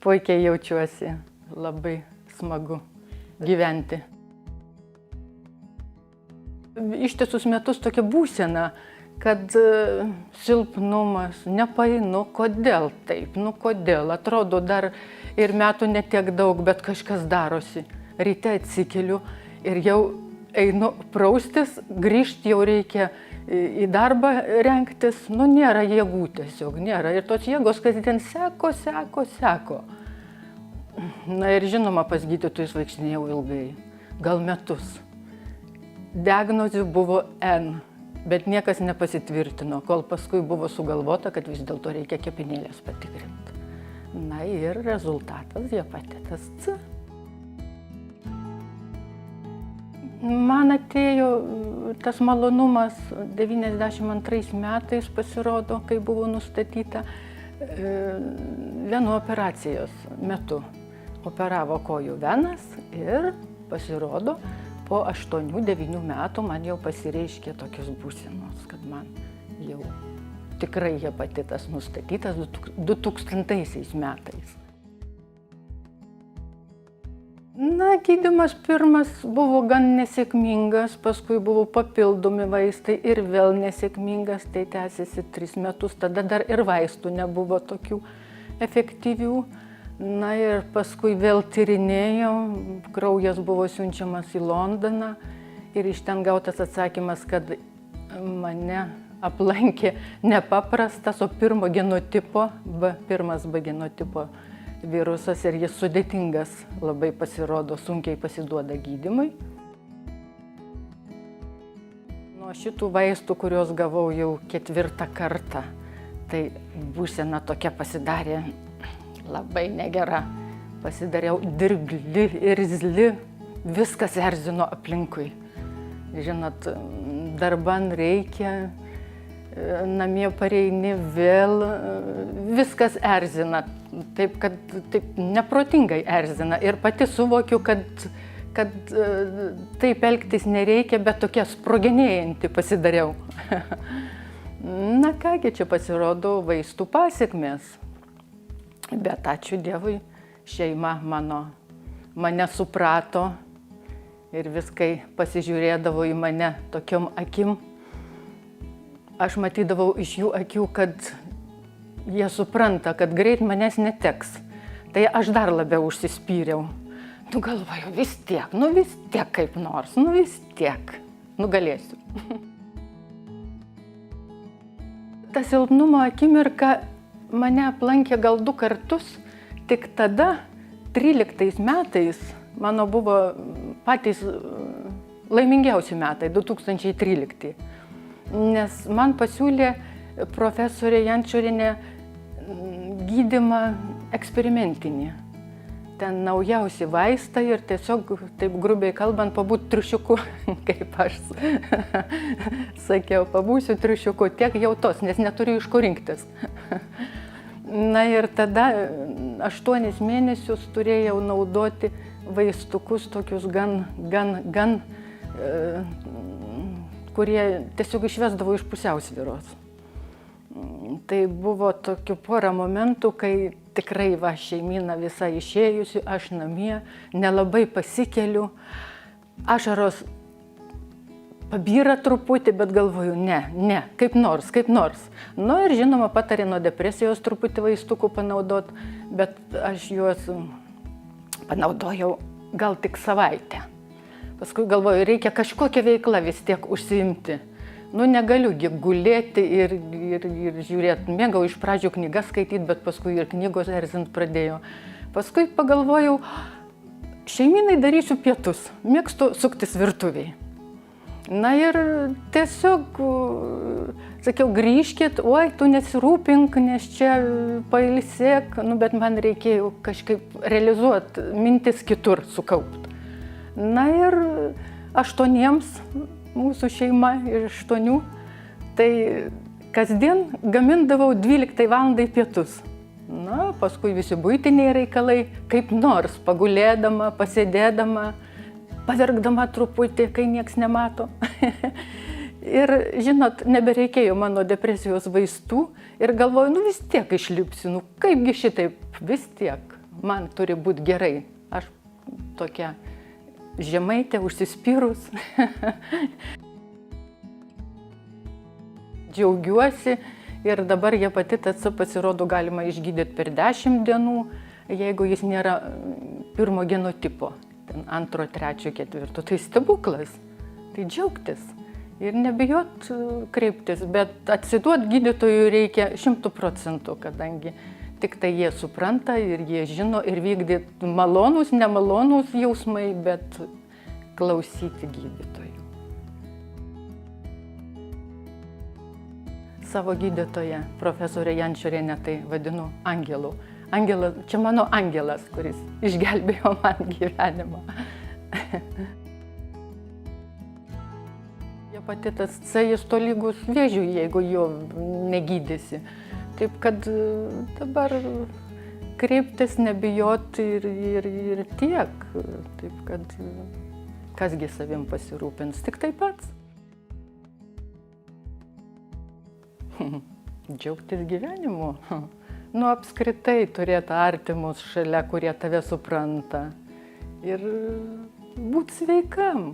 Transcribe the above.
puikiai jaučiuosi, labai smagu gyventi. Ištisus metus tokia būsena, kad silpnumas, nepainu, kodėl taip, kodėl, atrodo dar ir metų netiek daug, bet kažkas darosi. Ryte atsikeliu ir jau einu praustis, grįžti jau reikia į darbą rengtis, nėra jėgų tiesiog, nėra. Ir tos jėgos kasdien seko. Na ir žinoma, pas gydytojus vaikštinėjau ilgai, gal metus. Diagnozių buvo N, bet niekas nepasitvirtino, kol paskui buvo sugalvota, kad vis dėlto reikia kepenėlės patikrinti. Na ir rezultatas hepatitas C. Man atėjo tas malonumas 92 metais pasirodo, kai buvo nustatyta venų operacijos metu. Operavo kojų venas ir pasirodo, po 8-9 metų man jau pasireiškė tokios būsenos, kad man jau tikrai hepatitas nustatytas 2000 metais. Na, gydymas pirmas buvo gan nesėkmingas, paskui buvo papildomi vaistai ir vėl nesėkmingas, tai tęsiasi 3 metus, tada dar ir vaistų nebuvo tokių efektyvių. Na ir paskui vėl tyrinėjau, kraujas buvo siunčiamas į Londoną ir iš ten gautas atsakymas, kad mane aplankė nepaprastas, o pirmo genotipo, pirmas B genotipo virusas ir jis sudėtingas, labai pasirodo, sunkiai pasiduoda gydymui. Nuo šitų vaistų, kuriuos gavau jau 4 kartą, tai būsena tokia pasidarė labai negera. Pasidariau dirgli ir irzli, viskas erzino aplinkui. Žinot, darban reikia, namie pareini vėl, viskas erzina, taip neprotingai erzina. Ir pati suvokiu, kad taip elgtis nereikia, bet tokia sproginėjanti pasidariau. Na kągi, čia pasirodo vaistų pasekmės. Bet ačiū Dievui, šeima mane suprato ir viskai pasižiūrėdavo į mane tokiom akim. Aš matydavau iš jų akių, kad jie supranta, kad greit manęs neteks. Tai aš dar labiau užsispyriau. Galvoju, vis tiek kaip nors, vis tiek, nugalėsiu. Ta silpnumo akimirka mane aplankė gal 2 kartus, tik tada, 13 metais, mano buvo patys laimingiausi metai, 2013. Nes man pasiūlė profesorė Jančorienė gydymą eksperimentinį. Ten naujausi vaistai ir tiesiog, taip grubiai kalbant, pabūt triušiuku, kaip aš sakiau, pabūsiu triušiuku, tiek jau tos, nes neturiu iš ko rinktis. Na ir tada 8 mėnesius turėjau naudoti vaistukus tokius gan kurie tiesiog išvesdavo iš pusiausvyros. Tai buvo tokių porą momentų, kai tikrai šeimyna visa išėjusi, aš namie, nelabai pasikeliu, ašaros pabyra truputį, bet galvoju, ne, kaip nors. Nu ir žinoma, patarė nuo depresijos truputį vaistukų panaudot, bet aš juos panaudojau gal tik savaitę. Paskui galvoju, reikia kažkokią veiklą vis tiek užsiimti. Negaliu gulėti ir žiūrėti. Mėgau iš pradžių knygas skaityti, bet paskui ir knygos erzint pradėjo. Paskui pagalvojau, šeimynai darysiu pietus, mėgstu suktis virtuviai. Na ir tiesiog sakiau, grįžkit, tu nesirūpink, nes čia pailsėk, bet man reikėjo kažkaip realizuoti, mintis kitur sukaupti. Na ir 8 mūsų šeima iš 8, tai kasdien gamindavau 12 valandai pietus. Na, paskui visi buitiniai reikalai, kaip nors pagulėdama, pasėdėdama, paverkdama truputį, kai nieks nemato. Ir, žinot, nebereikėjo mano depresijos vaistų ir galvoju, vis tiek išlipsiu, kaipgi šitaip, vis tiek. man turi būti gerai. Aš tokia žemaitė, užsispyrus. Džiaugiuosi ir dabar hepatitas C pasirodo galima išgydyti per 10 dienų, jeigu jis nėra pirmo genotipo, ten 2, 3, 4. Tai stebuklas, tai džiaugtis ir nebijot kreiptis, bet atsiduot gydytojui reikia 100%, kadangi tik tai jie supranta ir jie žino ir vykdyti malonūs, nemalonūs jausmai, bet klausyti gydytojų. Savo gydytoją, profesorę Jančorienę, tai vadinu angelu. Angelas, čia mano angelas, kuris išgelbėjo man gyvenimą. Hepatitas C jis tolygus vėžiui, jeigu jo negydysi. Taip kad dabar kreiptis, nebijoti ir tiek. Taip kad kasgi savim pasirūpins, tik tai pats. Džiaugtis gyvenimu. Nu, apskritai turėti artimus šalia, kurie tave supranta. Ir būti sveikam.